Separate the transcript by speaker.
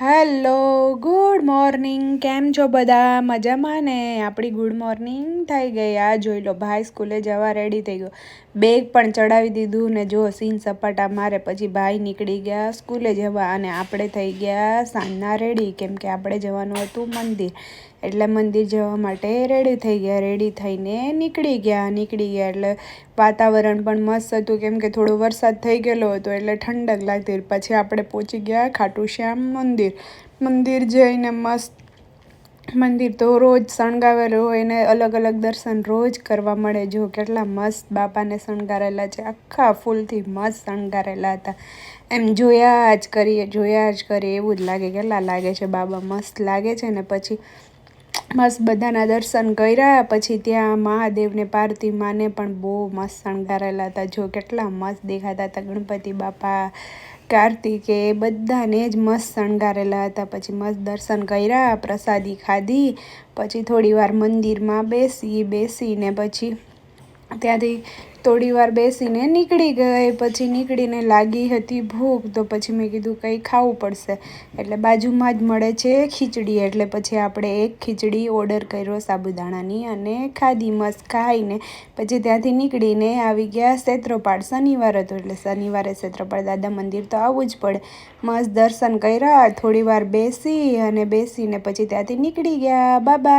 Speaker 1: Hello, good morning. કેમ છો બધા? મજામાં ને? આપણી ગુડ મોર્નિંગ થઈ ગઈ. આ જોઈ લો, ભાઈ સ્કૂલે જવા રેડી થઈ ગયો, બેગ પણ ચડાવી દીધું ને જો સીન સપાટા મારે પછી ભાઈ નીકળી ગયા સ્કૂલે જવા અને આપણે થઈ ગયા સાંજના રેડી, કેમ કે આપણે જવાનું હતું મંદિર, એટલે મંદિર જવા માટે રેડી થઈ ગયા. રેડી થઈને નીકળી ગયા એટલે વાતાવરણ પણ મસ્ત હતું, કેમ કે થોડો વરસાદ થઈ ગયેલો હતો એટલે ઠંડક લાગતી. પછી આપણે પહોંચી ગયા ખાટુ શ્યામ મંદિર જઈને મસ્ત, મંદિર તો રોજ શણગાવેલું હોય ને અલગ અલગ દર્શન રોજ કરવા મળે. જો કેટલા મસ્ત બાપાને શણગારેલા છે, આખા ફૂલથી મસ્ત શણગારેલા હતા. એમ જોયા જ કરીએ એવું જ લાગે. કેટલા લાગે છે બાબા, મસ્ત લાગે છે ને. પછી મસ્ત બધાના દર્શન કર્યા. પછી ત્યાં મહાદેવને પાર્વતી માને પણ બહુ મસ્ત શણગારેલા હતા. જો કેટલા મસ્ત દેખાતા હતા. ગણપતિ બાપા, કાર્તિકે, બધાને જ મસ્ત શણગારેલા હતા. પછી મસ્ત દર્શન કર્યા, પ્રસાદી ખાધી, પછી થોડી વાર મંદિરમાં બેસીને પછી ત્યાંથી થોડી વાર બેસીને નીકળી ગઈ. પછી નીકળીને લાગી હતી ભૂખ, તો પછી મેં કીધું કંઈ ખાવું પડશે, એટલે બાજુમાં જ મળે છે ખીચડી, એટલે પછી આપણે એક ખીચડી ઓર્ડર કર્યો સાબુદાણાની અને ખાધી. મસ્ત ખાઈને પછી ત્યાંથી નીકળીને આવી ગયા ક્ષેત્રપાળ. શનિવાર હતો એટલે શનિવારે ક્ષેત્રપાળ દાદા મંદિર તો આવવું જ પડે. મસ્ત દર્શન કર્યા, થોડી વાર બેસીને પછી ત્યાંથી નીકળી ગયા. બાય.